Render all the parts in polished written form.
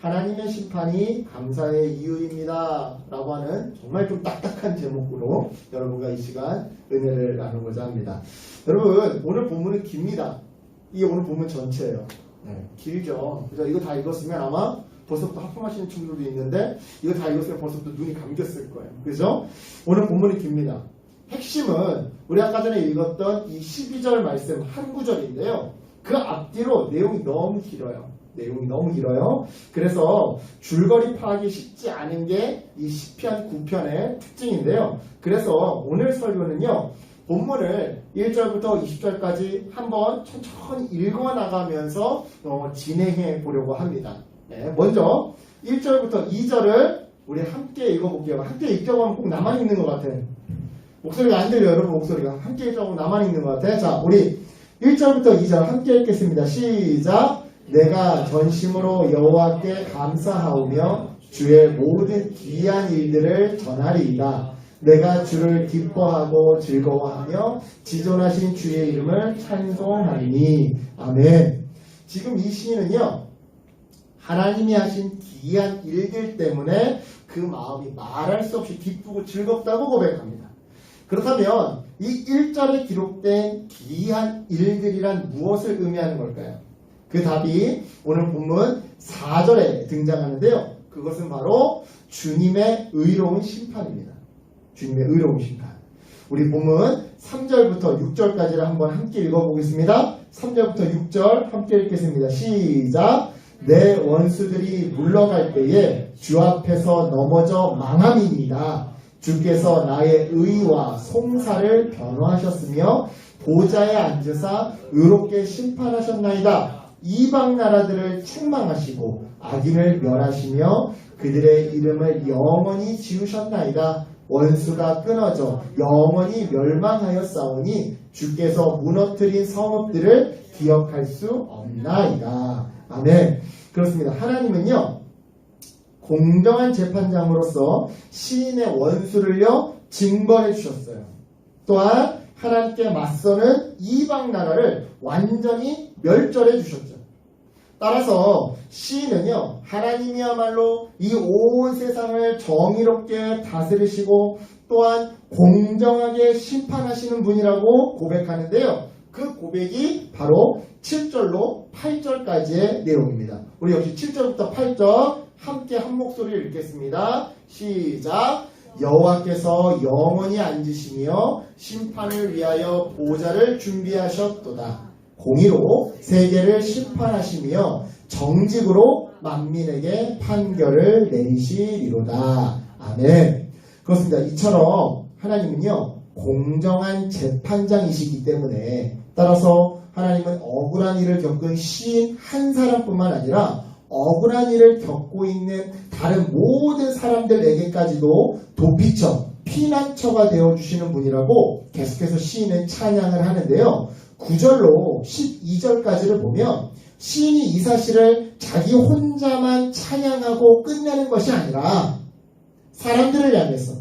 하나님의 심판이 감사의 이유입니다 라고 하는 정말 좀 딱딱한 제목으로 여러분과 이 시간 은혜를 나누고자 합니다. 여러분, 오늘 본문은 깁니다. 이게 오늘 본문 전체예요. 길죠. 그래서 이거 다 읽었으면 아마 벌써부터 하품하시는 친구들도 있는데 이거 다 읽었으면 벌써부터 눈이 감겼을 거예요. 그죠? 오늘 본문이 깁니다. 핵심은 우리 아까 전에 읽었던 이 12절 말씀 한 구절인데요. 그 앞뒤로 내용이 너무 길어요. 그래서 줄거리 파악이 쉽지 않은 게 이 시편 9편의 특징인데요. 그래서 오늘 설교는요. 본문을 1절부터 20절까지 한번 천천히 읽어나가면서 진행해 보려고 합니다. 먼저 1절부터 2절을 우리 함께 읽어볼게요. 함께 읽자고 하면 꼭 나만 읽는 것 같아. 목소리가 안 들려요. 여러분 목소리가. 함께 읽자고 나만 읽는 것 같아. 자, 우리 1절부터 2절 함께 읽겠습니다. 시작. 내가 전심으로 여호와께 감사하오며 주의 모든 귀한 일들을 전하리이다. 내가 주를 기뻐하고 즐거워하며 지존하신 주의 이름을 찬송하리니. 아멘. 지금 이 시인은요. 하나님이 하신 귀한 일들 때문에 그 마음이 말할 수 없이 기쁘고 즐겁다고 고백합니다. 그렇다면 이 1절에 기록된 귀한 일들이란 무엇을 의미하는 걸까요? 그 답이 오늘 본문 4절에 등장하는데요. 그것은 바로 주님의 의로운 심판입니다. 주님의 의로운 심판. 우리 본문 3절부터 6절까지를 한번 함께 읽어보겠습니다. 3절부터 6절 함께 읽겠습니다. 시작. 내 원수들이 물러갈 때에 주 앞에서 넘어져 망함이니이다. 주께서 나의 의와 송사를 변호하셨으며 보좌에 앉으사 의롭게 심판하셨나이다. 이방 나라들을 책망하시고 악인을 멸하시며 그들의 이름을 영원히 지우셨나이다. 원수가 끊어져 영원히 멸망하였사오니 주께서 무너뜨린 성읍들을 기억할 수 없나이다. 아멘. 그렇습니다. 하나님은요 공정한 재판장으로서 시인의 원수를요 징벌해 주셨어요. 또한 하나님께 맞서는 이방 나라를 완전히 멸절해 주셨죠. 따라서 시인은요 하나님이야말로 이 온 세상을 정의롭게 다스리시고 또한 공정하게 심판하시는 분이라고 고백하는데요. 그 고백이 바로 7절로 8절까지의 내용입니다. 우리 역시 7절부터 8절 함께 한 목소리를 읽겠습니다. 시작. 여호와께서 영원히 앉으시며 심판을 위하여 보좌를 준비하셨도다. 공의로 세계를 심판하시며 정직으로 만민에게 판결을 내리시리로다. 아멘. 그렇습니다. 이처럼 하나님은요 공정한 재판장이시기 때문에 따라서 하나님은 억울한 일을 겪은 시인 한 사람뿐만 아니라 억울한 일을 겪고 있는 다른 모든 사람들에게까지도 도피처, 피난처가 되어주시는 분이라고 계속해서 시인은 찬양을 하는데요. 9절로 12절까지를 보면 시인이 이 사실을 자기 혼자만 찬양하고 끝내는 것이 아니라 사람들을 향해서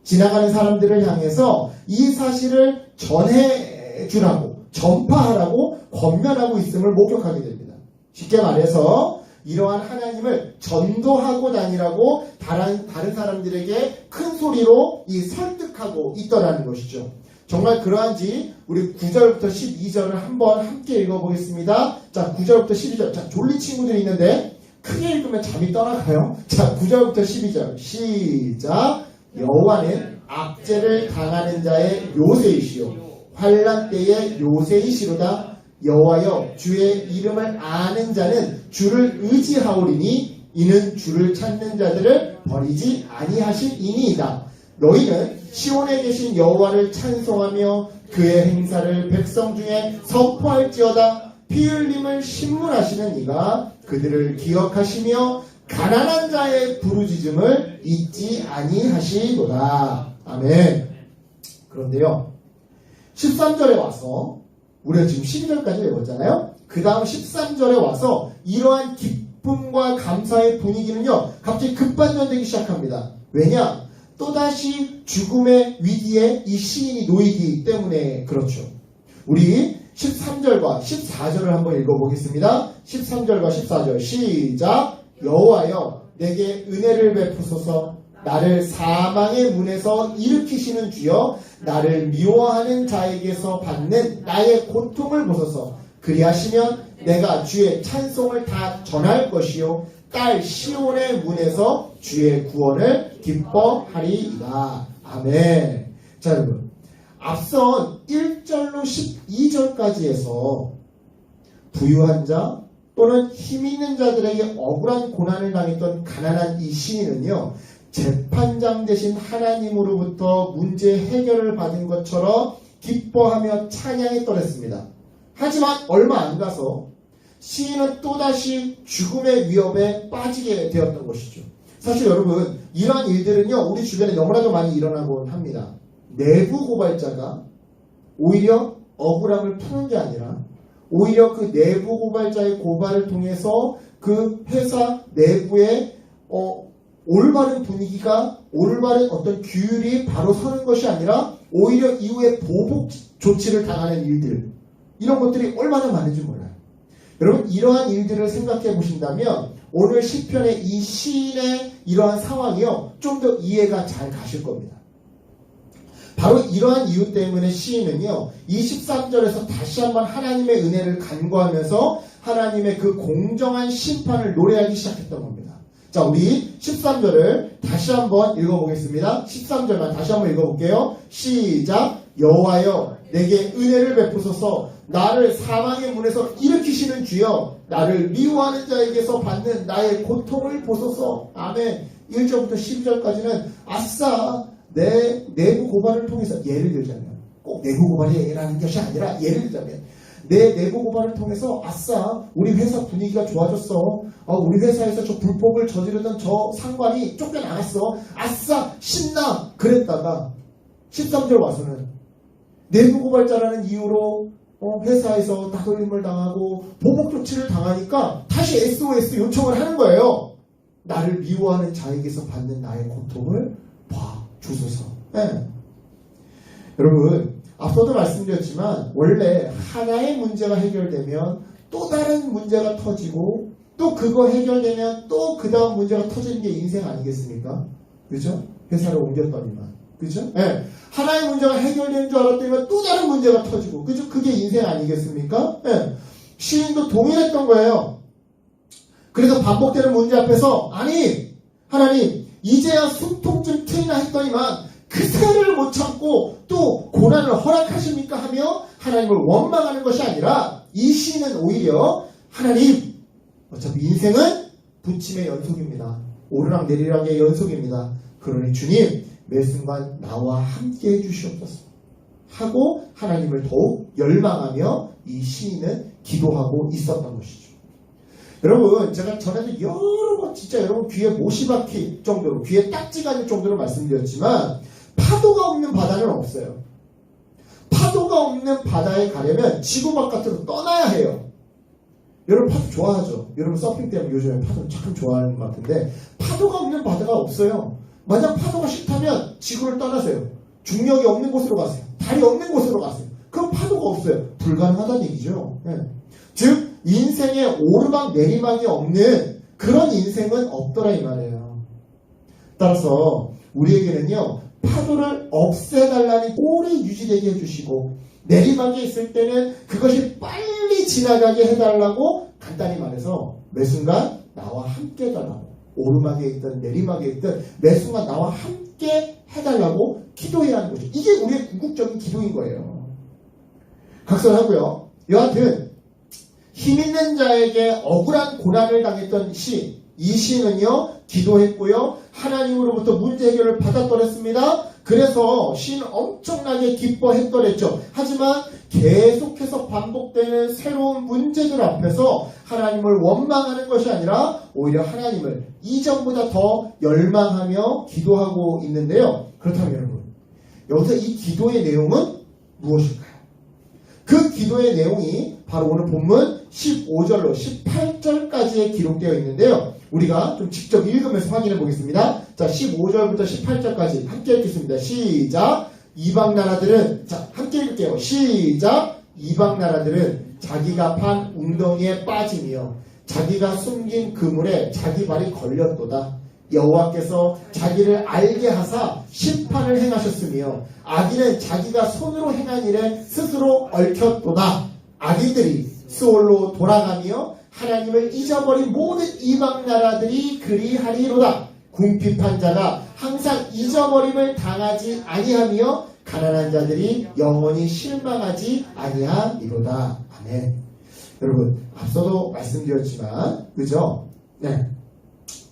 지나가는 사람들을 향해서 이 사실을 전해주라고 전파하라고 권면하고 있음을 목격하게 됩니다. 쉽게 말해서 이러한 하나님을 전도하고 다니라고 다른 사람들에게 큰 소리로 설득하고 있더라는 것이죠. 정말 그러한지 우리 9절부터 12절을 한번 함께 읽어보겠습니다. 자, 9절부터 12절. 자, 졸린 친구들이 있는데 크게 읽으면 잠이 떠나가요. 자, 9절부터 12절 시작. 여호와는 악죄를 당하는 자의 요새이시오 환난 때의 요새이시로다. 여호와여 주의 이름을 아는 자는 주를 의지하오리니 이는 주를 찾는 자들을 버리지 아니하시니이다. 너희는 시온에 계신 여호와를 찬송하며 그의 행사를 백성 중에 선포할지어다. 피 흘림을 신문하시는 이가 그들을 기억하시며 가난한 자의 부르짖음을 잊지 아니하시도다. 아멘. 그런데요 13절에 와서 우리가 지금 12절까지 읽었잖아요. 그 다음 13절에 와서 이러한 기쁨과 감사의 분위기는요 갑자기 급반전되기 시작합니다. 왜냐? 또다시 죽음의 위기에 이 시인이 놓이기 때문에 그렇죠. 우리 13절과 14절을 한번 읽어보겠습니다. 13절과 14절 시작. 여호와여 내게 은혜를 베푸소서. 나를 사망의 문에서 일으키시는 주여 나를 미워하는 자에게서 받는 나의 고통을 보소서. 그리하시면 내가 주의 찬송을 다 전할 것이요 딸 시온의 문에서 주의 구원을 기뻐하리이다. 아멘. 자 여러분, 앞선 1절로 12절까지 해서 부유한 자 또는 힘있는 자들에게 억울한 고난을 당했던 가난한 이 시인은요, 재판장 되신 하나님으로부터 문제 해결을 받은 것처럼 기뻐하며 찬양에 떨었습니다. 하지만 얼마 안 가서 시인은 또다시 죽음의 위협에 빠지게 되었던 것이죠. 사실 여러분, 이러한 일들은요, 우리 주변에 너무나도 많이 일어나곤 합니다. 내부 고발자가 오히려 억울함을 푸는 게 아니라 오히려 그 내부 고발자의 고발을 통해서 그 회사 내부의 올바른 분위기가, 올바른 어떤 규율이 바로 서는 것이 아니라 오히려 이후에 보복 조치를 당하는 일들, 이런 것들이 얼마나 많은지 몰라요. 여러분, 이러한 일들을 생각해 보신다면 오늘 시편의 이 시인의 이러한 상황이요, 좀 더 이해가 잘 가실 겁니다. 바로 이러한 이유 때문에 시인은요, 23절에서 다시 한번 하나님의 은혜를 간구하면서 하나님의 그 공정한 심판을 노래하기 시작했던 겁니다. 자, 우리 13절을 다시 한번 읽어보겠습니다. 13절만 다시 한번 읽어볼게요. 시작. 여호와여 내게 은혜를 베푸소서. 나를 사망의 문에서 일으키시는 주여 나를 미워하는 자에게서 받는 나의 고통을 보소서. 아멘. 1절부터 12절까지는 아싸 내 내부 고발을 통해서, 예를 들자면 꼭 내부 고발이라는 것이 아니라 예를 들자면 내 내부 고발을 통해서 아싸 우리 회사 분위기가 좋아졌어. 우리 회사에서 저 불법을 저지르던 저 상관이 쫓겨나갔어. 아싸 신나. 그랬다가 13절 와서는 내부 고발자라는 이유로 회사에서 따돌림을 당하고 보복 조치를 당하니까 다시 SOS 요청을 하는 거예요. 나를 미워하는 자에게서 받는 나의 고통을 주소서. 네. 여러분, 앞서도 말씀드렸지만 원래 하나의 문제가 해결되면 또 다른 문제가 터지고 또 그거 해결되면 또 그 다음 문제가 터지는 게 인생 아니겠습니까? 그죠? 회사를 옮겼더니만. 그죠? 네. 하나의 문제가 해결되는 줄 알았더니만 또 다른 문제가 터지고. 그죠? 그게 인생 아니겠습니까? 네. 시인도 동일했던 거예요. 그래서 반복되는 문제 앞에서 아니 하나님 이제야 숨통 좀 트이나 했더니만 그새를 못 참고 또 고난을 허락하십니까 하며 하나님을 원망하는 것이 아니라 이 시인은 오히려 하나님 어차피 인생은 부침의 연속입니다. 오르락 내리락의 연속입니다. 그러니 주님 매 순간 나와 함께 해주시옵소서 하고 하나님을 더욱 열망하며 이 시인은 기도하고 있었던 것이죠. 여러분, 제가 전에도 여러 번 진짜 여러분 귀에 못이 박힐 정도로, 귀에 딱지가 될 정도로 말씀드렸지만 파도가 없는 바다는 없어요. 파도가 없는 바다에 가려면 지구 바깥으로 떠나야 해요. 여러분 파도 좋아하죠? 여러분 서핑 때문에 요즘에 파도 참 좋아하는 것 같은데 파도가 없는 바다가 없어요. 만약 파도가 싫다면 지구를 떠나세요. 중력이 없는 곳으로 가세요. 달이 없는 곳으로 가세요. 그럼 파도가 없어요. 불가능하다는 얘기죠. 네. 즉 인생에 오르막 내리막이 없는 그런 인생은 없더라 이 말이에요. 따라서 우리에게는요 파도를 없애달라는 꼴이 유지되게 해주시고 내리막이 있을 때는 그것이 빨리 지나가게 해달라고 간단히 말해서 매 순간 나와 함께 해달라고, 오르막에 있든 내리막에 있든 매 순간 나와 함께 해달라고 기도해야 하는 거죠. 이게 우리의 궁극적인 기도인 거예요. 각설하고요. 여하튼 힘있는 자에게 억울한 고난을 당했던 이 시인은요 기도했고요 하나님으로부터 문제 해결을 받았더랬습니다. 그래서 시인은 엄청나게 기뻐했더랬죠. 하지만 계속해서 반복되는 새로운 문제들 앞에서 하나님을 원망하는 것이 아니라 오히려 하나님을 이전보다 더 열망하며 기도하고 있는데요. 그렇다면 여러분, 여기서 이 기도의 내용은 무엇일까요? 그 기도의 내용이 바로 오늘 본문 15절로 18절까지에 기록되어 있는데요. 우리가 좀 직접 읽으면서 확인해 보겠습니다. 자, 15절부터 18절까지 함께 읽겠습니다. 시작. 이방 나라들은, 자, 함께 읽을게요. 시작. 이방 나라들은 자기가 판 웅덩이에 빠지며 자기가 숨긴 그물에 자기 발이 걸렸도다. 여호와께서 자기를 알게 하사 심판을 행하셨으며 악인은 자기가 손으로 행한 일에 스스로 얽혔도다. 악인들이 스올로 돌아가며 하나님을 잊어버린 모든 이방 나라들이 그리하리로다. 궁핍한 자가 항상 잊어버림을 당하지 아니하며 가난한 자들이 영원히 실망하지 아니하리로다. 아멘. 여러분, 앞서도 말씀드렸지만, 그죠? 네.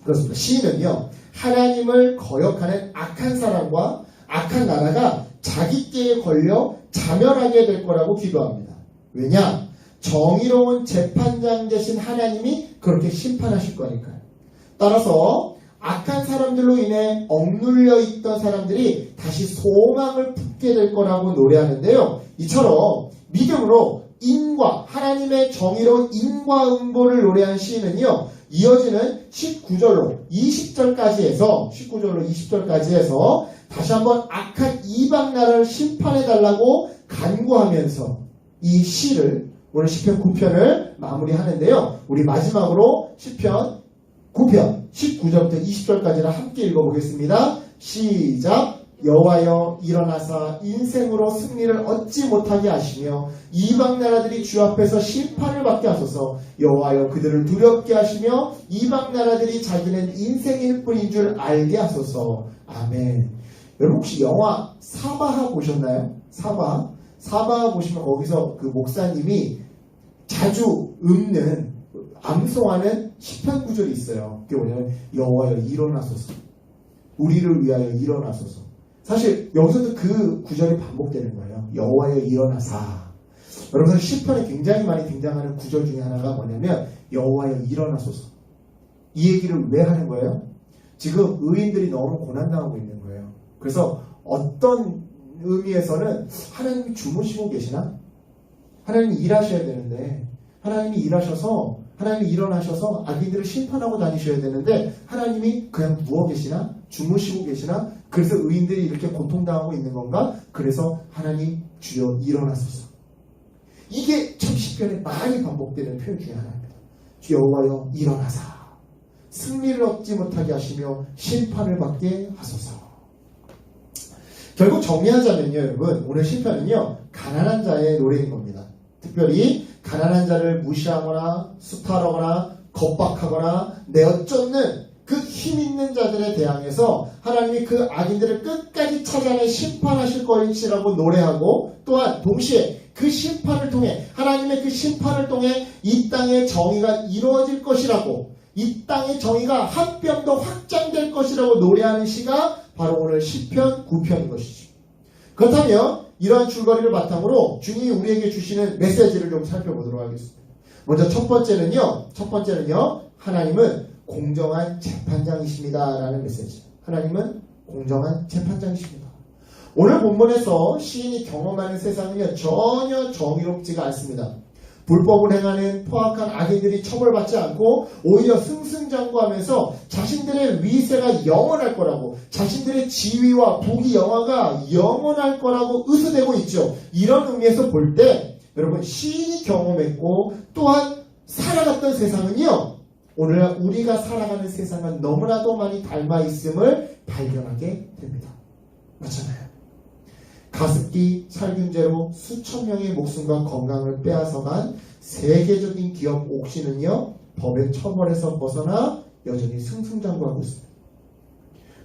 그렇습니다. 시인은요, 하나님을 거역하는 악한 사람과 악한 나라가 자기께에 걸려 자멸하게 될 거라고 기도합니다. 왜냐? 정의로운 재판장 되신 하나님이 그렇게 심판하실 거니까요. 따라서 악한 사람들로 인해 억눌려 있던 사람들이 다시 소망을 품게 될 거라고 노래하는데요. 이처럼 믿음으로 인과 하나님의 정의로운 인과응보를 노래한 시인은요, 이어지는 19절로 20절까지 해서 다시 한번 악한 이방 나라를 심판해 달라고 간구하면서 이 시를 오늘 시편 9편을 마무리하는데요. 우리 마지막으로 시편 9편 19절부터 20절까지를 함께 읽어보겠습니다. 시작. 여호와여 일어나사 인생으로 승리를 얻지 못하게 하시며 이방 나라들이 주 앞에서 심판을 받게 하소서. 여호와여 그들을 두렵게 하시며 이방 나라들이 자기는 인생일 뿐인 줄 알게 하소서. 아멘. 여러분 혹시 영화 사바하 보셨나요? 사바하 보시면 거기서 그 목사님이 자주 읊는 암송하는 시편 구절이 있어요. 그게 뭐냐면 여호와여 일어나소서. 우리를 위하여 일어나소서. 사실 여기서도 그 구절이 반복되는 거예요. 여호와여 일어나사. 여러분 시편에 굉장히 많이 등장하는 구절 중에 하나가 뭐냐면 여호와여 일어나소서. 이 얘기를 왜 하는 거예요? 지금 의인들이 너무 고난당하고 있는 거예요. 그래서 어떤 의미에서는 하나님이 주무시고 계시나? 하나님이 일하셔야 되는데 하나님이 일어나셔서 악인들을 심판하고 다니셔야 되는데 하나님이 그냥 누워 계시나? 주무시고 계시나? 그래서 의인들이 이렇게 고통당하고 있는 건가? 그래서 하나님 주여 일어나소서. 이게 참 시편에 많이 반복되는 표현 중에 하나입니다. 주 여호와여 일어나사 승리를 얻지 못하게 하시며 심판을 받게 하소서. 결국 정리하자면요, 여러분 오늘 시편은요 가난한 자의 노래인 겁니다. 특별히 가난한 자를 무시하거나 수탈하거나 겁박하거나 내어쫓는 그 힘있는 자들에 대항해서 하나님이 그 악인들을 끝까지 찾아내 심판하실 것이라고 노래하고, 또한 동시에 그 심판을 통해 하나님의 그 심판을 통해 이 땅의 정의가 이루어질 것이라고, 이 땅의 정의가 한 뼘 더 확장될 것이라고 노래하는 시가 바로 오늘 시편 9편인 것이죠. 그렇다면 이러한 줄거리를 바탕으로 주님이 우리에게 주시는 메시지를 좀 살펴보도록 하겠습니다. 먼저 첫 번째는요 하나님은 공정한 재판장이십니다 라는 메시지. 하나님은 공정한 재판장이십니다. 오늘 본문에서 시인이 경험하는 세상은요 전혀 정의롭지가 않습니다. 불법을 행하는 포악한 악인들이 처벌받지 않고 오히려 승승장구하면서 자신들의 위세가 영원할 거라고, 자신들의 지위와 부귀 영화가 영원할 거라고 의수되고 있죠. 이런 의미에서 볼 때 여러분 시인이 경험했고 또한 살아갔던 세상은요 오늘 우리가 살아가는 세상은 너무나도 많이 닮아 있음을 발견하게 됩니다. 맞잖아요. 가습기 살균제로 수천 명의 목숨과 건강을 빼앗아간 세계적인 기업 옥시는요 법의 처벌에서 벗어나 여전히 승승장구하고 있습니다.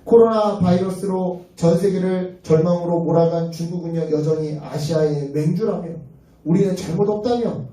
코로나 바이러스로 전 세계를 절망으로 몰아간 중국은요 여전히 아시아의 맹주라며 우리는 잘못 없다며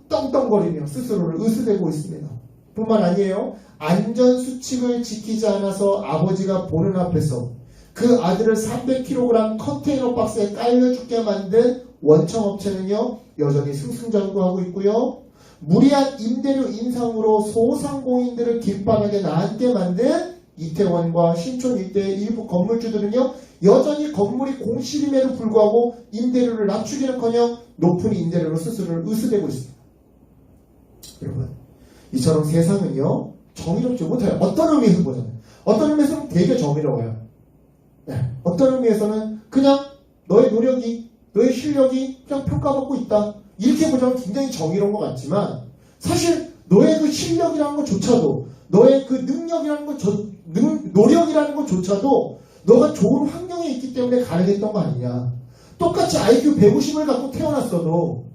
떵떵거리며 스스로를 의수대고 있습니다. 뿐만 아니에요. 안전수칙을 지키지 않아서 아버지가 보는 앞에서 그 아들을 300kg 컨테이너 박스에 깔려 죽게 만든 원청업체는요 여전히 승승장구하고 있고요. 무리한 임대료 인상으로 소상공인들을 길바닥에 나앉게 만든 이태원과 신촌 일대의 일부 건물주들은요 여전히 건물이 공실임에도 불구하고 임대료를 낮추기는커녕 높은 임대료로 스스로를 의수대고 있습니다. 여러분 이처럼 세상은요 정의롭지 못해요. 어떤 의미에서 보자면, 어떤 의미에서는 되게 정의로워요. 어떤 의미에서는 그냥 너의 노력이, 너의 실력이 그냥 평가받고 있다, 이렇게 보자면 굉장히 정의로운 것 같지만 사실 너의 그 실력이라는 것조차도, 너의 그 능력이라는 노력이라는 것조차도 너가 좋은 환경에 있기 때문에 가능했던 거 아니냐. 똑같이 IQ 150을 갖고 태어났어도,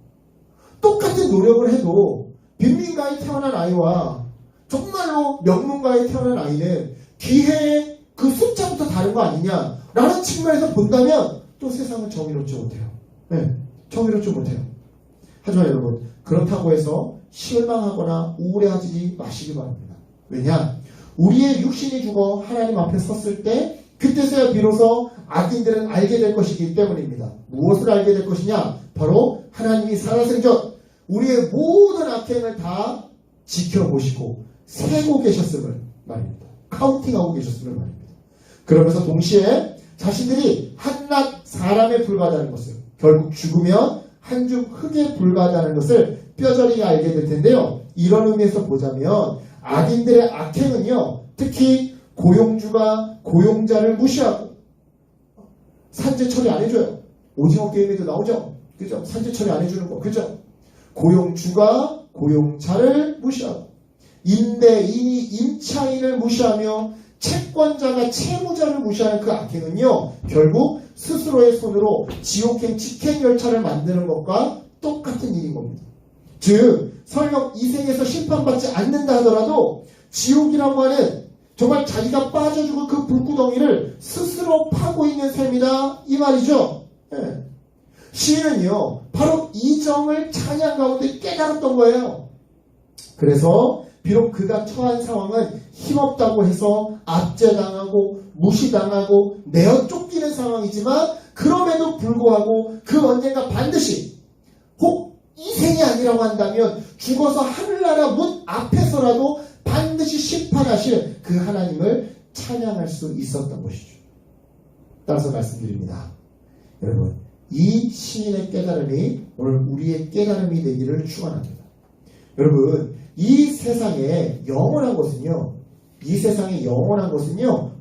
똑같은 노력을 해도 빈민가에 태어난 아이와 정말로 명문가에 태어난 아이는 기회의 그 숫자부터 다른 거 아니냐 라는 측면에서 본다면 또 세상은 정의롭지 못해요. 네, 정의롭지 못해요. 하지만 여러분, 그렇다고 해서 실망하거나 우울해하지 마시기 바랍니다. 왜냐? 우리의 육신이 죽어 하나님 앞에 섰을 때 그때서야 비로소 악인들은 알게 될 것이기 때문입니다. 무엇을 알게 될 것이냐? 바로 하나님이 살아생전 우리의 모든 악행을 다 지켜보시고 세고 계셨음을 말입니다. 카운팅하고 계셨음을 말입니다. 그러면서 동시에 자신들이 한낱 사람에 불과하다는 것을, 결국 죽으면 한 줌 흙에 불과하다는 것을 뼈저리게 알게 될 텐데요. 이런 의미에서 보자면 악인들의 악행은요, 특히 고용주가 고용자를 무시하고 산재 처리 안 해줘요. 오징어 게임에도 나오죠. 그죠? 산재 처리 안 해주는 거. 그죠? 고용주가 고용자를 무시하고 임대인이 임차인을 무시하며 채권자가 채무자를 무시하는 그 악행은요, 결국 스스로의 손으로 지옥행 직행열차를 만드는 것과 똑같은 일인 겁니다. 즉, 설령 이 생에서 심판받지 않는다 하더라도 지옥이라고 하는 정말 자기가 빠져 죽은 그 불구덩이를 스스로 파고 있는 셈이다, 이 말이죠. 네. 시인은요, 바로 이 점을 찬양 가운데 깨달았던 거예요. 그래서 비록 그가 처한 상황은 힘없다고 해서 압제당하고 무시당하고 내어 쫓기는 상황이지만, 그럼에도 불구하고 그 언젠가 반드시, 혹 이 생이 아니라고 한다면 죽어서 하늘나라 문 앞에서라도 반드시 심판하실 그 하나님을 찬양할 수 있었던 것이죠. 따라서 말씀드립니다. 여러분, 이 시인의 깨달음이 오늘 우리의 깨달음이 되기를 축원합니다. 여러분, 이 세상에 영원한 것은요,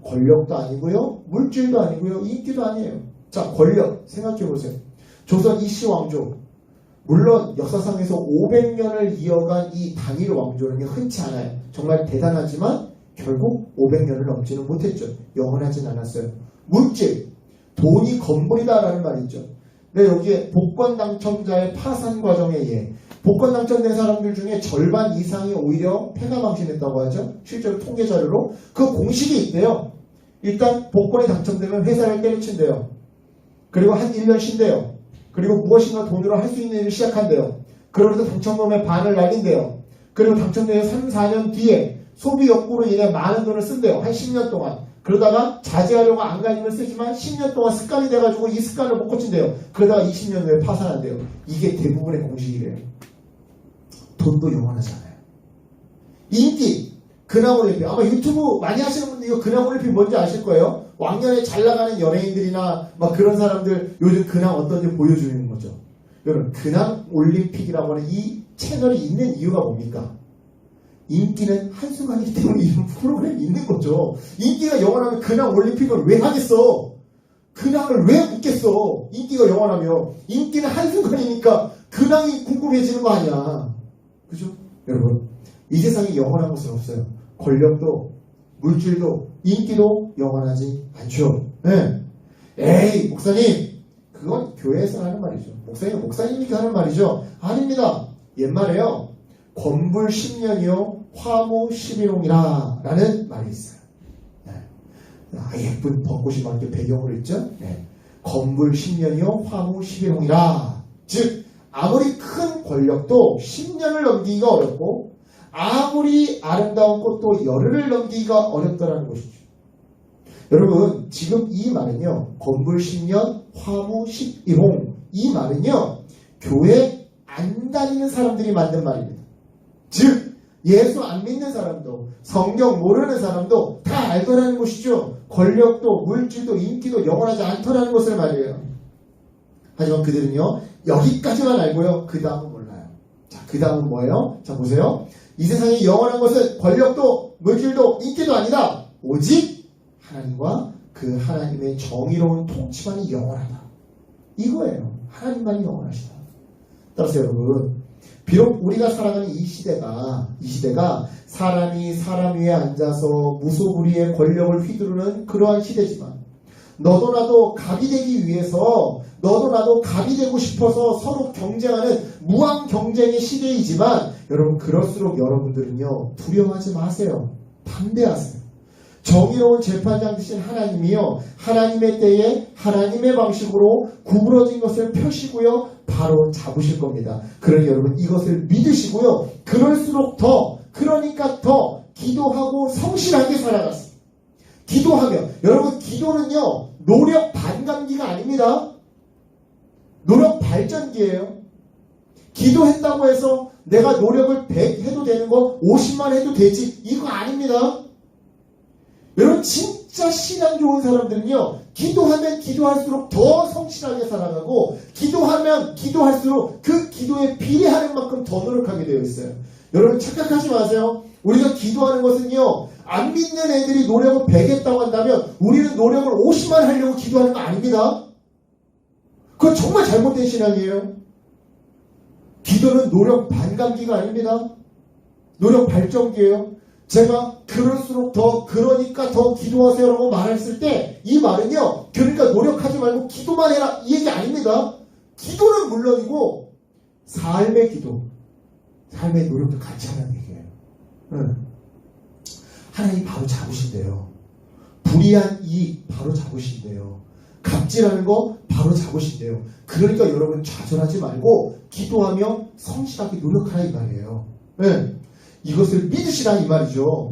권력도 아니고요, 물질도 아니고요, 인기도 아니에요. 자, 권력 생각해 보세요. 조선 이씨 왕조, 물론 역사상에서 500년을 이어간 이 단일 왕조는 흔치 않아요. 정말 대단하지만 결국 500년을 넘지는 못했죠. 영원하진 않았어요. 물질, 돈이 건물이다라는 말이 있죠. 근데 여기에 복권 당첨자의 파산 과정에 의해 복권 당첨된 사람들 중에 절반 이상이 오히려 패가망신했다고 하죠. 실제로 통계 자료로 그 공식이 있대요. 일단 복권에 당첨되면 회사를 때려친대요. 그리고 한 1년 쉰대요. 그리고 무엇인가 돈으로 할 수 있는 일을 시작한대요. 그러면서 당첨금의 반을 날린대요. 그리고 당첨되는 3, 4년 뒤에 소비 욕구로 인해 많은 돈을 쓴대요. 한 10년 동안. 그러다가 자제하려고 안간힘을 쓰지만 10년 동안 습관이 돼가지고 이 습관을 못 고친대요. 그러다가 20년 후에 파산한대요. 이게 대부분의 공식이래요. 돈도 영원하지 않아요. 인기, 근황올림픽. 아마 유튜브 많이 하시는 분들 이거 근황올림픽 뭔지 아실 거예요. 왕년에 잘 나가는 연예인들이나 막 그런 사람들 요즘 근황 어떤지 보여주는 거죠. 여러분, 근황올림픽이라고 하는 이 채널이 있는 이유가 뭡니까? 인기는 한순간이기 때문에 이런 프로그램이 있는 거죠. 인기가 영원하면 근황올림픽을 왜 하겠어? 근황을 왜 묻겠어? 인기가 영원하면. 인기는 한순간이니까 근황이 궁금해지는 거 아니야. 그죠? 여러분, 이 세상에 영원한 것은 없어요. 권력도, 물질도, 인기도 영원하지 않죠. 네. 에이, 목사님, 그건 교회에서 하는 말이죠. 목사님이니까 하는 말이죠. 아닙니다. 옛말에요, 권불 10년이요 화무 11홍이라 라는 말이 있어요. 네. 예쁜 벚꽃이 막 이렇게 배경으로 있죠. 네. 권불 10년이요 화무 11홍이라. 즉, 아무리 큰 권력도 10년을 넘기기가 어렵고, 아무리 아름다운 꽃도 열흘을 넘기기가 어렵다는 것이죠. 여러분, 지금 이 말은요, 건불 10년, 화무 11홍, 이 말은요, 교회 안 다니는 사람들이 만든 말입니다. 즉, 예수 안 믿는 사람도, 성경 모르는 사람도 다 알더라는 것이죠. 권력도, 물질도, 인기도 영원하지 않더라는 것을 말이에요. 하지만 그들은요, 여기까지만 알고요, 그 다음은 몰라요. 자, 그 다음은 뭐예요? 자, 보세요. 이 세상에 영원한 것은 권력도, 물질도, 인기도 아니다. 오직 하나님과 그 하나님의 정의로운 통치만이 영원하다. 이거예요. 하나님만이 영원하시다. 따라서 여러분, 비록 우리가 살아가는 이 시대가 사람이 사람 위에 앉아서 무소불위의 권력을 휘두르는 그러한 시대지만 너도 나도 갑이 되기 위해서 너도 나도 갑이 되고 싶어서 서로 경쟁하는 무한 경쟁의 시대이지만 여러분 그럴수록 여러분들은요 두려워하지 마세요. 담대하세요. 정의로운 재판장 되신 하나님이요 하나님의 때에 하나님의 방식으로 구부러진 것을 펴시고요 바로 잡으실 겁니다. 그러니 여러분 이것을 믿으시고요 그럴수록 그러니까 더 기도하고 성실하게 살아갔어요. 기도하며 여러분 기도는요 노력 반감기가 아닙니다. 노력 발전기예요. 기도했다고 해서 내가 노력을 100 해도 되는 거 50만 해도 되지 이거 아닙니다. 여러분 진짜 신앙 좋은 사람들은요 기도하면 기도할수록 더 성실하게 살아가고 기도하면 기도할수록 그 기도에 비례하는 만큼 더 노력하게 되어 있어요. 여러분 착각하지 마세요. 우리가 기도하는 것은요 안 믿는 애들이 노력을 100 했다고 한다면 우리는 노력을 50만 하려고 기도하는 거 아닙니다. 그건 정말 잘못된 신앙이에요. 기도는 노력 반감기가 아닙니다. 노력 발전기예요. 제가 그럴수록 그러니까 더 기도하세요라고 말했을 때 이 말은요 그러니까 노력하지 말고 기도만 해라 이 얘기 아닙니다. 기도는 물론이고 삶의 기도 삶의 노력도 같이 하는 얘기예요. 하나님 바로 잡으신대요. 불이한 이익 바로 잡으신대요. 갑질하는 거 바로 잡으신대요. 그러니까 여러분 좌절하지 말고 기도하며 성실하게 노력하라 이 말이에요. 이것을 믿으시라 이 말이죠.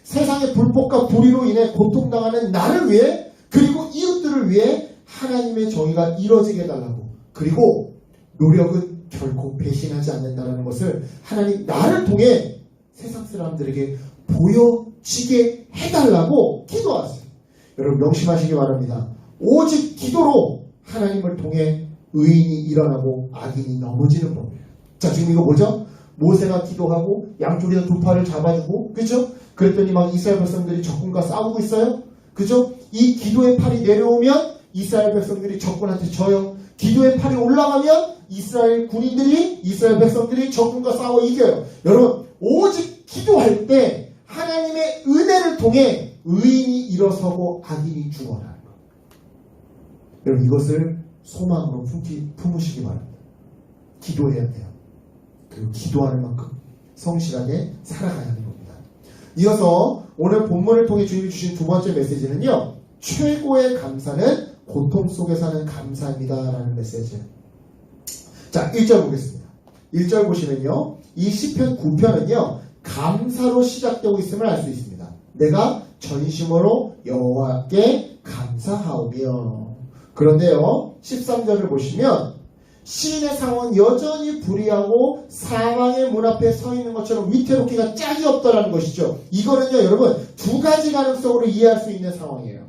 세상의 불법과 불의로 인해 고통당하는 나를 위해 그리고 이웃들을 위해 하나님의 정의가 이루어지게 해달라고 그리고 노력은 결코 배신하지 않는다는 것을 하나님 나를 통해 세상 사람들에게 보여지게 해달라고 기도하세요. 여러분 명심하시기 바랍니다. 오직 기도로 하나님을 통해 의인이 일어나고 악인이 넘어지는 법이에요. 자 지금 이거 뭐죠? 모세가 기도하고 양쪽에서 두 팔을 잡아주고 그죠? 그랬더니 막 이스라엘 백성들이 적군과 싸우고 있어요. 그죠? 이 기도의 팔이 내려오면 이스라엘 백성들이 적군한테 져요. 기도의 팔이 올라가면 이스라엘 백성들이 적군과 싸워 이겨요. 여러분 오직 기도할 때 하나님의 은혜를 통해 의인이 일어서고 악인이 죽어나는 것. 여러분 이것을 소망으로 품으시기 바랍니다. 기도해야 돼요. 그리고 기도하는 만큼 성실하게 살아가야 하는 겁니다. 이어서 오늘 본문을 통해 주님이 주신 두 번째 메시지는요. 최고의 감사는 고통 속에서 하는 감사입니다. 라는 메시지예요. 자 1절 보겠습니다. 1절 보시면요. 이 시편 9편은요. 감사로 시작되고 있음을 알 수 있습니다. 내가 전심으로 여호와께 감사하오며. 그런데요. 13절을 보시면 시인의 상황은 여전히 불의하고 사망의 문 앞에 서 있는 것처럼 위태롭기가 짝이 없다라는 것이죠. 이거는요 여러분 두 가지 가능성으로 이해할 수 있는 상황이에요.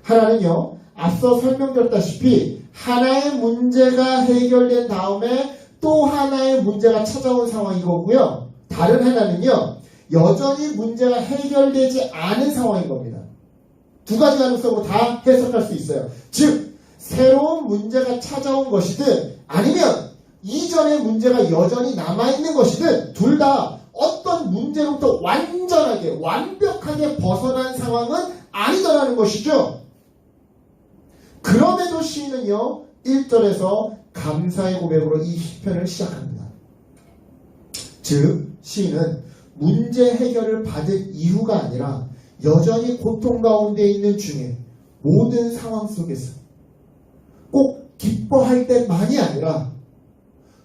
하나는요 앞서 설명드렸다시피 하나의 문제가 해결된 다음에 또 하나의 문제가 찾아온 상황이거고요. 다른 하나는요 여전히 문제가 해결되지 않은 상황인 겁니다. 두 가지 가능성으로 다 해석할 수 있어요. 즉 새로운 문제가 찾아온 것이든 아니면 이전의 문제가 여전히 남아있는 것이든 둘 다 어떤 문제로부터 완전하게 완벽하게 벗어난 상황은 아니더라는 것이죠. 그럼에도 시인은요 1절에서 감사의 고백으로 이 시편을 시작합니다. 즉 시인은 문제 해결을 받은 이유가 아니라 여전히 고통 가운데 있는 중에 모든 상황 속에서 꼭 기뻐할 때만이 아니라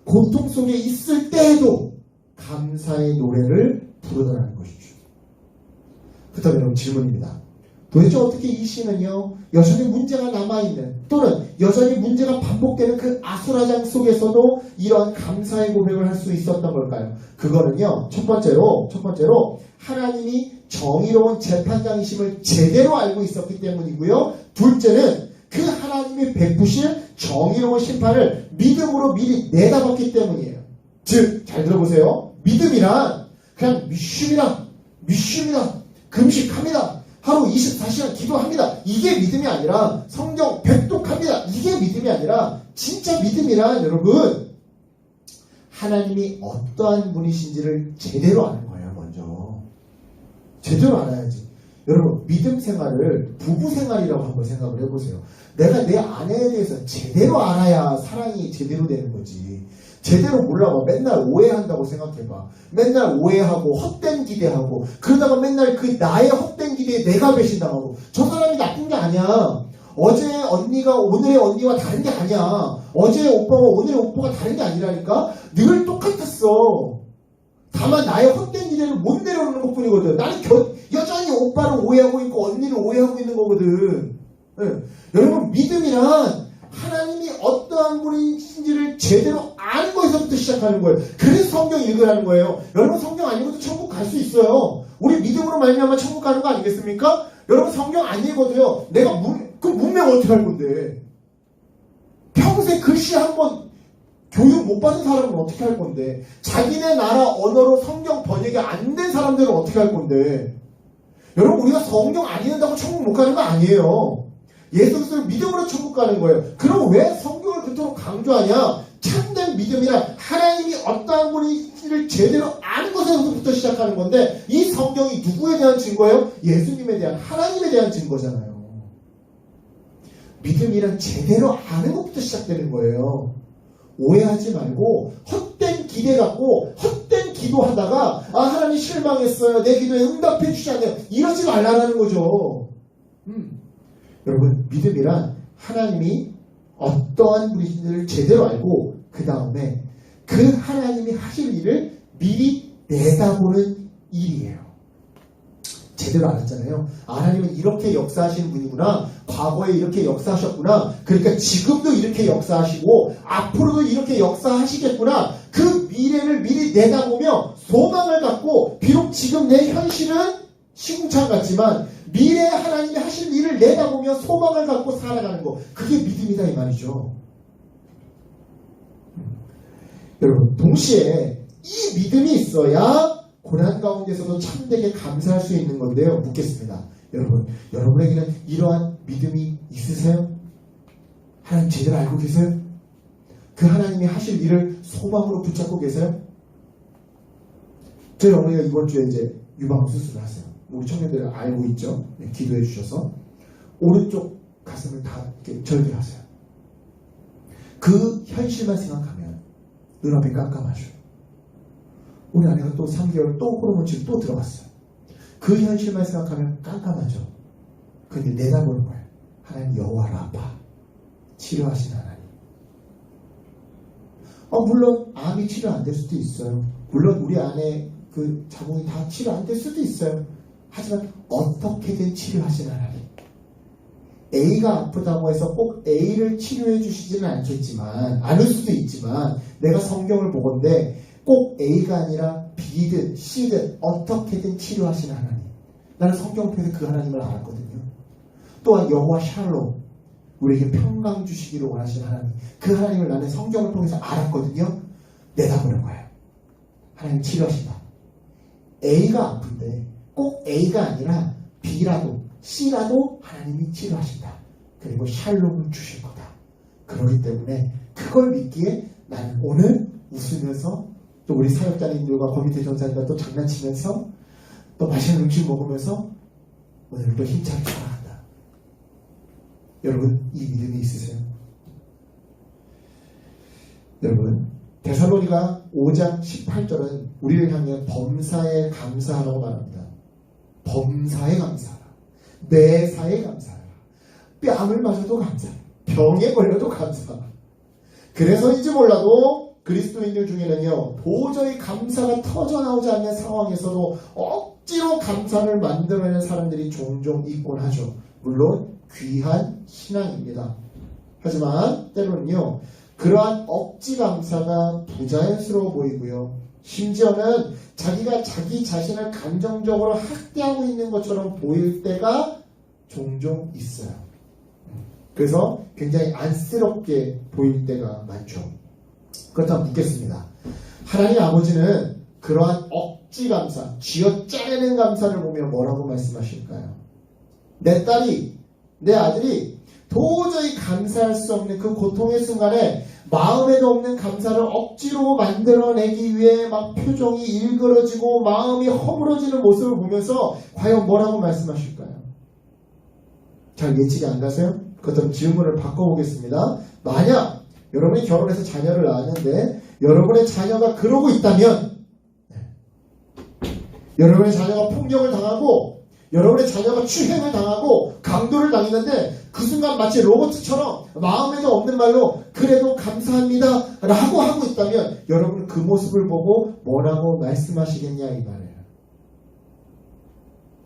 고통 속에 있을 때에도 감사의 노래를 부르더라는 것이죠. 그렇다면 여러분 질문입니다. 도대체 어떻게 이 시는요 여전히 문제가 남아있는 또는 여전히 문제가 반복되는 그 아수라장 속에서도 이런 감사의 고백을 할 수 있었던 걸까요? 그거는요 첫 번째로 하나님이 정의로운 재판장이심을 제대로 알고 있었기 때문이고요. 둘째는 그 하나님이 베푸실 정의로운 심판을 믿음으로 미리 내다봤기 때문이에요. 즉 잘 들어보세요. 믿음이란 그냥 미슌이다 금식합니다 하루 24시간 기도합니다 이게 믿음이 아니라 성경 백독합니다 이게 믿음이 아니라 진짜 믿음이란 여러분 하나님이 어떠한 분이신지를 제대로 아는 거예요. 먼저 제대로 알아야지. 여러분, 믿음 생활을 부부 생활이라고 한번 생각을 해보세요. 내가 내 아내에 대해서 제대로 알아야 사랑이 제대로 되는 거지. 제대로 몰라봐. 맨날 오해한다고 생각해봐. 맨날 오해하고 헛된 기대하고 그러다가 맨날 그 나의 헛된 기대에 내가 배신당하고. 저 사람이 나쁜 게 아니야. 어제 언니가 오늘의 언니와 다른 게 아니야. 어제의 오빠가 오늘의 오빠가 다른 게 아니라니까. 늘 똑같았어. 다만 나의 헛된 기대를 못 내려놓는 것 뿐이거든. 나는 여전히 오빠를 오해하고 있고 언니를 오해하고 있는 거거든. 네. 여러분, 믿음이란 하나님이 어떠한 분이신지를 제대로 아는 거에서부터 시작하는 거예요. 그래서 성경 읽으라는 거예요. 여러분, 성경 안 읽어도 천국 갈 수 있어요. 우리 믿음으로 말미암아 천국 가는 거 아니겠습니까? 여러분, 성경 안 읽어도요. 내가 그 문맹 어떻게 할 건데? 평생 글씨 한번 교육 못 받은 사람은 어떻게 할 건데? 자기네 나라 언어로 성경 번역이 안 된 사람들은 어떻게 할 건데? 여러분, 우리가 성경 안 읽는다고 천국 못 가는 거 아니에요. 예수 그리스도를 믿음으로 천국 가는 거예요. 그럼 왜 성경을 그토록 강조하냐? 참된 믿음이란 하나님이 어떠한 분인지를 제대로 아는 것에서부터 시작하는 건데, 이 성경이 누구에 대한 증거예요? 예수님에 대한, 하나님에 대한 증거잖아요. 믿음이란 제대로 아는 것부터 시작되는 거예요. 오해하지 말고 헛된 기대 갖고 헛된 기도하다가 하나님 실망했어요. 내 기도에 응답해 주지 않네요. 이러지 말라는 거죠. 여러분, 믿음이란 하나님이 어떠한 분이신지를 제대로 알고 그 다음에 그 하나님이 하실 일을 미리 내다보는 일이에요. 제대로 알았잖아요. 하나님은 이렇게 역사하시는 분이구나. 과거에 이렇게 역사하셨구나. 그러니까 지금도 이렇게 역사하시고 앞으로도 이렇게 역사하시겠구나. 그 미래를 미리 내다보며 소망을 갖고, 비록 지금 내 현실은 시궁창 같지만 미래에 하나님이 하실 일을 내다보며 소망을 갖고 살아가는 거, 그게 믿음이다 이 말이죠. 여러분, 동시에 이 믿음이 있어야 고난 가운데서도 참되게 감사할 수 있는 건데요. 묻겠습니다. 여러분에게는 이러한 믿음이 있으세요? 하나님 제대로 알고 계세요? 그 하나님이 하실 일을 소망으로 붙잡고 계세요? 저희 어머니가 이번 주에 이제 유방 수술을 하세요. 우리 청년들은 알고 있죠? 네, 기도해 주셔서 오른쪽 가슴을 다 이렇게 절개하세요. 그 현실만 생각하면 눈앞이 깜깜하죠. 우리 아내가 또 3개월 또 호르몬 치료 또 들어갔어요. 그 현실만 생각하면 깜깜하죠. 근데 내다보는 거예요. 하나님 여호와 라파, 치료하신 하나님. 물론 암이 치료 안 될 수도 있어요. 물론 우리 아내 그 자궁이 다 치료 안 될 수도 있어요. 하지만 어떻게든 치료하신 하나님. A가 아프다고 해서 꼭 A를 치료해 주시지는 않겠지만, 않을 수도 있지만, 내가 성경을 보건대 꼭 A가 아니라 B든 C든 어떻게든 치료하시는 하나님. 나는 성경 통해서 그 하나님을 알았거든요. 또한 여호와 샬롬, 우리에게 평강 주시기를 원하시는 하나님. 그 하나님을 나는 성경을 통해서 알았거든요. 내다보는 거예요. 하나님 치료하신다. A가 아픈데 꼭 A가 아니라 B라도 C라도 하나님이 치료하신다. 그리고 샬롬을 주실 거다. 그렇기 때문에 그걸 믿기에 나는 오늘 웃으면서, 또 우리 사역자님들과 거미대 전사님과 또 장난치면서, 또 맛있는 음식 먹으면서 오늘도 힘차게 살아간다. 여러분, 이 믿음이 있으세요? 여러분, 데살로니가 5장 18절은 우리를 향해 범사에 감사하라고 말합니다. 범사에 감사하라. 매사에 감사하라. 뺨을 맞아도 감사하라. 병에 걸려도 감사하라. 그래서인지 몰라도 그리스도인들 중에는요, 도저히 감사가 터져나오지 않는 상황에서도 억지로 감사를 만들어내는 사람들이 종종 있곤 하죠. 물론 귀한 신앙입니다. 하지만 때로는요, 그러한 억지 감사가 부자연스러워 보이고요, 심지어는 자기가 자기 자신을 감정적으로 학대하고 있는 것처럼 보일 때가 종종 있어요. 그래서 굉장히 안쓰럽게 보일 때가 많죠. 그렇다면 묻겠습니다. 하나님 아버지는 그러한 억지 감사, 쥐어짜내는 감사를 보며 뭐라고 말씀하실까요? 내 딸이, 내 아들이 도저히 감사할 수 없는 그 고통의 순간에 마음에도 없는 감사를 억지로 만들어내기 위해 막 표정이 일그러지고 마음이 허물어지는 모습을 보면서 과연 뭐라고 말씀하실까요? 잘 예측이 안 가세요? 그것도 질문을 바꿔보겠습니다. 만약 여러분이 결혼해서 자녀를 낳았는데 여러분의 자녀가 그러고 있다면, 여러분의 자녀가 폭력을 당하고 여러분의 자녀가 추행을 당하고 강도를 당했는데 그 순간 마치 로봇처럼 마음에도 없는 말로 그래도 감사합니다 라고 하고 있다면 여러분은 그 모습을 보고 뭐라고 말씀하시겠냐 이 말이에요.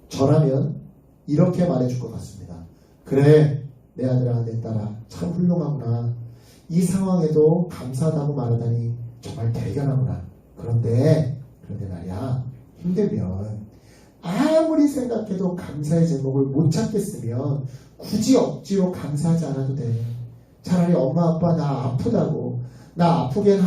저라면 이렇게 말해줄 것 같습니다. 그래, 내 아들아 내 딸아 참 훌륭하구나. 이 상황에도 감사하다고 말하다니 정말 대견하구나. 그런데 말이야, 힘들면 아무리 생각해도 감사의 제목을 못 찾겠으면 굳이 억지로 감사하지 않아도 돼. 차라리 엄마 아빠 나 아프다고, 나 아프게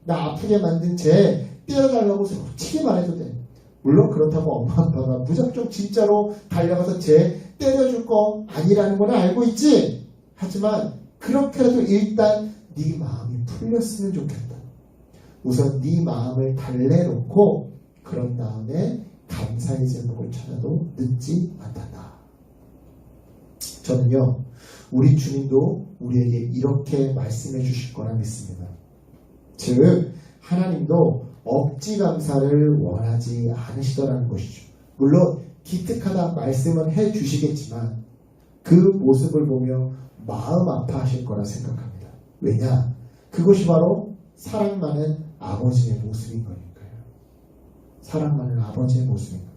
나 아프게 만든 쟤 떼어달라고 솔직히 말해도 돼. 물론 그렇다고 엄마 아빠가 무작정 진짜로 달려가서 쟤 때려줄 거 아니라는 걸 알고 있지. 하지만 그렇게라도 일단 네 마음이 풀렸으면 좋겠다. 우선 네 마음을 달래놓고 그런 다음에 감사의 제목을 찾아도 늦지 않단다. 저는요, 우리 주님도 우리에게 이렇게 말씀해 주실 거라 믿습니다. 즉, 하나님도 억지 감사를 원하지 않으시더라는 것이죠. 물론 기특하다 말씀은 해 주시겠지만 그 모습을 보며 마음 아파하실 거라 생각합니다. 왜냐? 그것이 바로 사랑 많은 아버지의 모습인 거니까요. 사랑 많은 아버지의 모습인 거예요.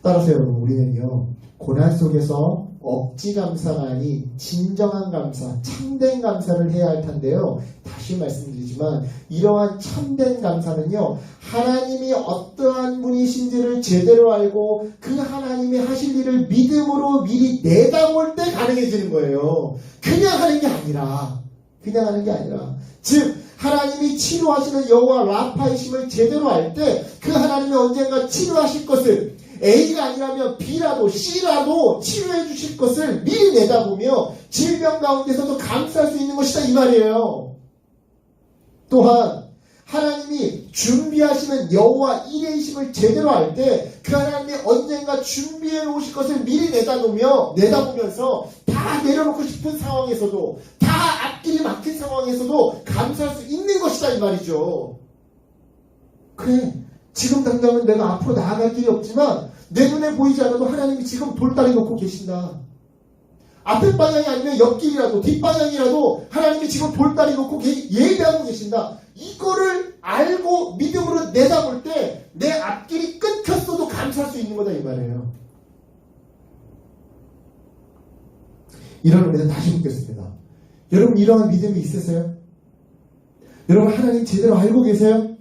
따라서 여러분, 우리는요, 고난 속에서 억지 감사가 아닌 진정한 감사, 참된 감사를 해야 할 텐데요. 다시 말씀드리지만 이러한 참된 감사는요, 하나님이 어떠한 분이신지를 제대로 알고 그 하나님이 하실 일을 믿음으로 미리 내다볼 때 가능해지는 거예요. 그냥 하는 게 아니라 즉 하나님이 치료하시는 여호와 라파이심을 제대로 알 때 그 하나님이 언젠가 치료하실 것을, A가 아니라면 B라도 C라도 치료해 주실 것을 미리 내다보며 질병 가운데서도 감사할 수 있는 것이다 이 말이에요. 또한 하나님이 준비하시는 여호와 이레이심을 제대로 알 때 그 하나님이 언젠가 준비해 오실 것을 미리 내다보면서 다 내려놓고 싶은 상황에서도, 다 앞길이 막힌 상황에서도 감사할 수 있는 것이다 이 말이죠. 그래, 지금 당장은 내가 앞으로 나아갈 길이 없지만 내 눈에 보이지 않아도 하나님이 지금 돌다리 놓고 계신다. 앞에 방향이 아니면 옆길이라도 뒷방향이라도 하나님이 지금 돌다리 놓고 예배하고 계신다. 이거를 알고 믿음으로 내다볼 때 내 앞길이 끊겼어도 감사할 수 있는 거다 이 말이에요. 이런 의미에서 다시 묻겠습니다. 여러분, 이러한 믿음이 있으세요? 여러분, 하나님 제대로 알고 계세요?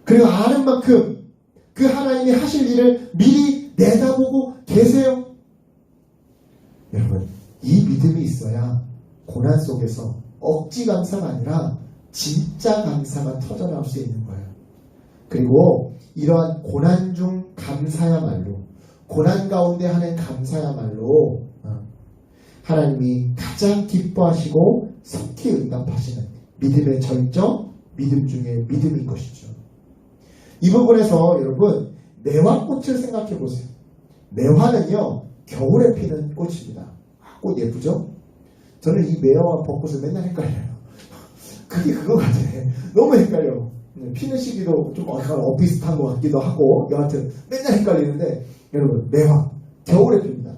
그리고 아는 만큼 그 하나님이 하실 일을 미리 내다보고 계세요? 여러분, 이 믿음이 있어야 고난 속에서 억지 감사가 아니라 진짜 감사가 터져나올 수 있는 거예요. 그리고 이러한 고난 중 감사야말로, 고난 가운데 하는 감사야말로 하나님이 가장 기뻐하시고 속히 응답하시는 믿음의 절정, 믿음 중에 믿음인 것이죠. 이 부분에서 여러분, 매화꽃을 생각해 보세요. 매화는요, 겨울에 피는 꽃입니다. 꽃 예쁘죠? 저는 이 매화와 벚꽃을 맨날 헷갈려요. 그게 그거 같아. 너무 헷갈려. 피는 시기도 좀 비슷한 것 같기도 하고, 여하튼 맨날 헷갈리는데, 여러분, 매화 겨울에 핍니다.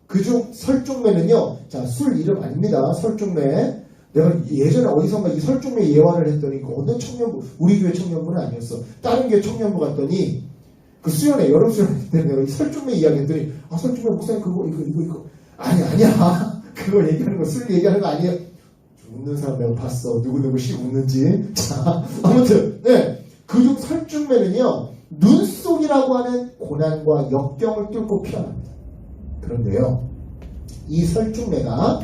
그중 설중매는요, 자, 술 이름 아닙니다. 설중매. 내가 예전에 어디선가 이 설중매 예화를 했더니 그 어느 청년부, 우리 교회 청년부는 아니었어. 다른 교회 청년부 갔더니 그 수련회, 여름 수련회 때 내가 이 설중매 이야기 했더니, 아, 설중매 목사님 이거 아니야. 그거 얘기하는 거, 술 얘기하는 거 아니에요. 웃는 사람 내가 봤어. 누구씩 웃는지. 자, 아무튼, 네. 그중 설중매는요, 눈속이라고 하는 고난과 역경을 뚫고 피어납니다. 그런데요, 이 설중매가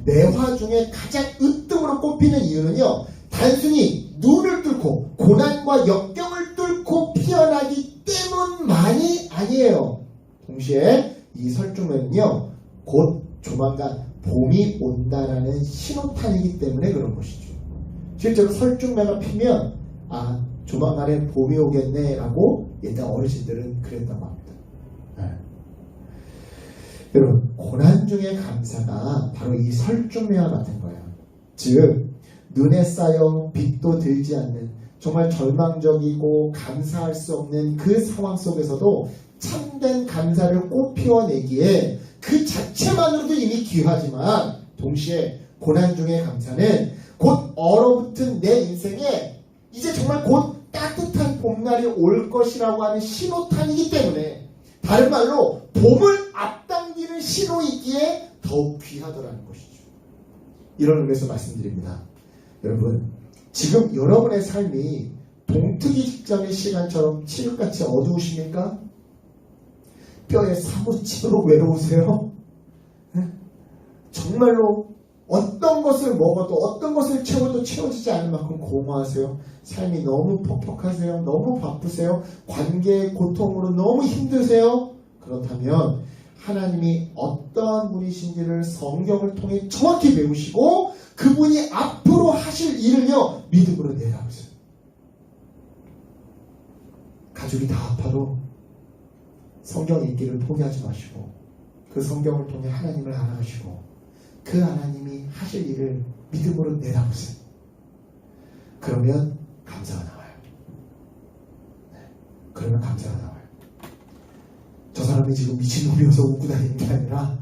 매화 중에 가장 으뜸으로 꼽히는 이유는요, 단순히 눈을 뚫고 고난과 역경을 뚫고 피어나기 때문만이 아니에요. 동시에 이 설중매는요, 곧 조만간 봄이 온다라는 신호탄이기 때문에 그런 것이죠. 실제로 설중매가 피면 조만간에 봄이 오겠네 라고 옛날 어르신들은 그랬다고 합니다. 네. 여러분, 고난 중의 감사가 바로 이 설중매와 같은 거예요. 즉 눈에 쌓여 빛도 들지 않는 정말 절망적이고 감사할 수 없는 그 상황 속에서도 참된 감사를 꽃피워내기에 그 자체만으로도 이미 귀하지만 동시에 고난 중의 감사는 곧 얼어붙은 내 인생에 이제 정말 곧 따뜻한 봄날이 올 것이라고 하는 신호탄이기 때문에 다른 말로 봄을 앞당기는 신호이기에 더욱 귀하더라는 것이죠. 이런 의미에서 말씀드립니다. 여러분, 지금 여러분의 삶이 동트기 직전의 시간처럼 칠흑같이 어두우십니까? 뼈에 사무치도록 외로우세요? 정말로 어떤 것을 먹어도 어떤 것을 채워도 채워지지 않을 만큼 공허하세요? 삶이 너무 퍽퍽하세요? 너무 바쁘세요? 관계의 고통으로 너무 힘드세요? 그렇다면 하나님이 어떠한 분이신지를 성경을 통해 정확히 배우시고 그분이 앞으로 하실 일을요 믿음으로 내다보세요. 가족이 다 아파도 성경 읽기를 포기하지 마시고 그 성경을 통해 하나님을 알아가시고 그 하나님이 하실 일을 믿음으로 내다보세요. 그러면 감사가 나와요. 네. 그러면 감사가 나와요. 저 사람이 지금 미친놈이어서 웃고 다니는 게 아니라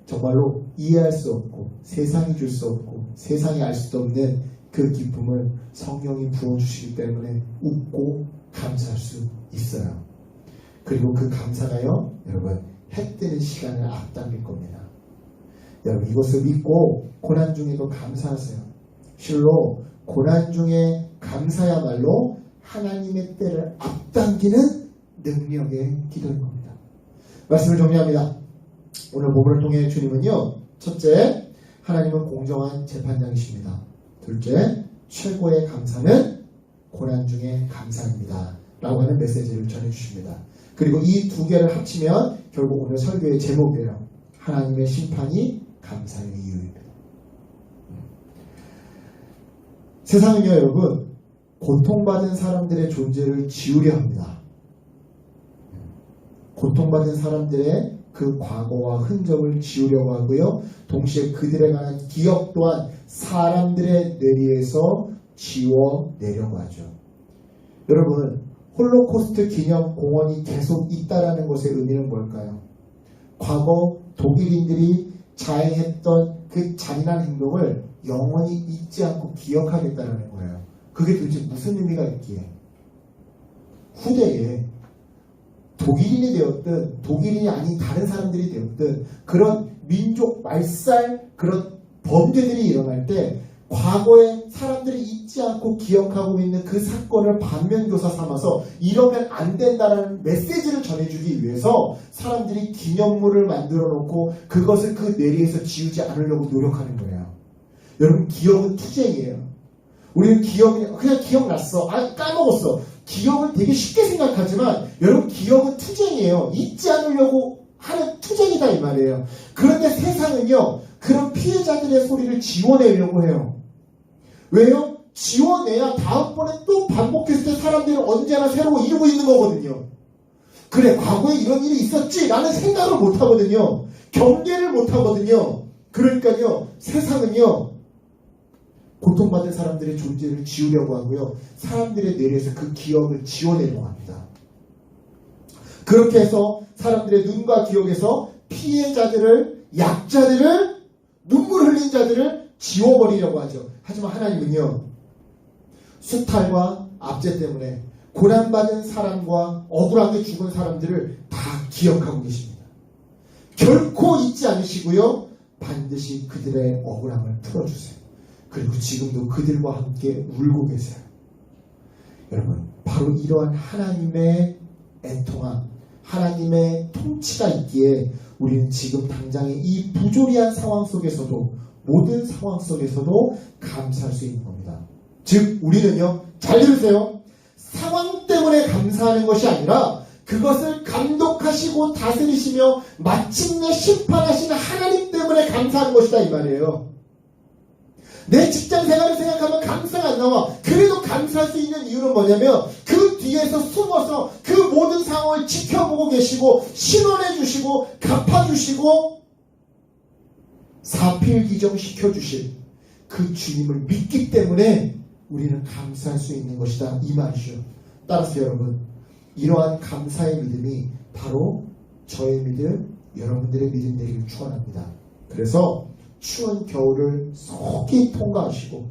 정말로 이해할 수 없고 세상이 줄 수 없고 세상이 알 수도 없는 그 기쁨을 성령이 부어주시기 때문에 웃고 감사할 수 있어요. 그리고 그 감사가요 여러분 해 뜨는 시간을 앞당길 겁니다. 여러분 이것을 믿고 고난 중에도 감사하세요. 실로 고난 중에 감사야말로 하나님의 때를 앞당기는 능력의 기도인 겁니다. 말씀을 정리합니다. 오늘 본문을 통해 주님은요 첫째, 하나님은 공정한 재판장이십니다. 둘째, 최고의 감사는 고난 중에 감사입니다 라고 하는 메시지를 전해주십니다. 그리고 이 두 개를 합치면 결국 오늘 설교의 제목이에요. 하나님의 심판이 감사의 이유입니다. 세상은요 여러분 고통받은 사람들의 존재를 지우려 합니다. 고통받은 사람들의 그 과거와 흔적을 지우려고 하고요. 동시에 그들에 관한 기억 또한 사람들의 뇌리에서 지워내려고 하죠. 여러분 홀로코스트 기념 공원이 계속 있다라는 것의 의미는 뭘까요? 과거 독일인들이 자행했던 그 잔인한 행동을 영원히 잊지 않고 기억하겠다는 거예요. 그게 도대체 무슨 의미가 있기에 후대에 독일인이 되었든 독일인이 아닌 다른 사람들이 되었든 그런 민족 말살 그런 범죄들이 일어날 때 과거에 사람들이 잊지 않고 기억하고 있는 그 사건을 반면교사 삼아서 이러면 안 된다는 메시지를 전해주기 위해서 사람들이 기념물을 만들어 놓고 그것을 그 뇌리에서 지우지 않으려고 노력하는 거예요. 여러분 기억은 투쟁이에요. 우리는 기억이 그냥 기억났어. 까먹었어. 기억을 되게 쉽게 생각하지만 여러분 기억은 투쟁이에요. 잊지 않으려고 하는 투쟁이다 이 말이에요. 그런데 세상은요 그런 피해자들의 소리를 지워내려고 해요. 왜요? 지워내야 다음번에 또 반복했을 때 사람들이 언제나 새로 이루고 있는 거거든요. 그래 과거에 이런 일이 있었지 라는 생각을 못하거든요. 경계를 못하거든요. 그러니까요 세상은요 고통받은 사람들의 존재를 지우려고 하고요. 사람들의 뇌리에서 그 기억을 지워내려고 합니다. 그렇게 해서 사람들의 눈과 기억에서 피해자들을 약자들을 눈물 흘린 자들을 지워버리려고 하죠. 하지만 하나님은요 수탈과 압제 때문에 고난받은 사람과 억울하게 죽은 사람들을 다 기억하고 계십니다. 결코 잊지 않으시고요 반드시 그들의 억울함을 풀어주세요. 그리고 지금도 그들과 함께 울고 계세요. 여러분 바로 이러한 하나님의 애통함 하나님의 통치가 있기에 우리는 지금 당장의 이 부조리한 상황 속에서도 모든 상황 속에서도 감사할 수 있는 겁니다. 즉 우리는요 잘 들으세요. 상황 때문에 감사하는 것이 아니라 그것을 감독하시는 통치하시고 다스리시며 마침내 심판하시는 하나님 때문에 감사하는 것이다 이 말이에요. 내 직장 생활을 생각하면 감사가 안 나와. 그래도 감사할 수 있는 이유는 뭐냐면 그 뒤에서 숨어서 그 모든 상황을 지켜보고 계시고 신원해 주시고 갚아주시고 사필기정시켜 주실 그 주님을 믿기 때문에 우리는 감사할 수 있는 것이다 이 말이죠. 따라서 여러분, 이러한 감사의 믿음이 바로 저의 믿음, 여러분들의 믿음 되기를 축원합니다. 그래서 추운 겨울을 속히 통과하시고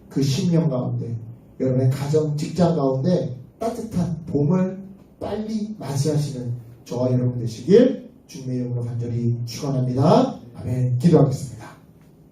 그 10년 가운데 여러분의 가정, 직장 가운데 따뜻한 봄을 빨리 맞이하시는 저와 여러분 되시길 주님의 이름으로 간절히 축원합니다. 아멘. 기도하겠습니다.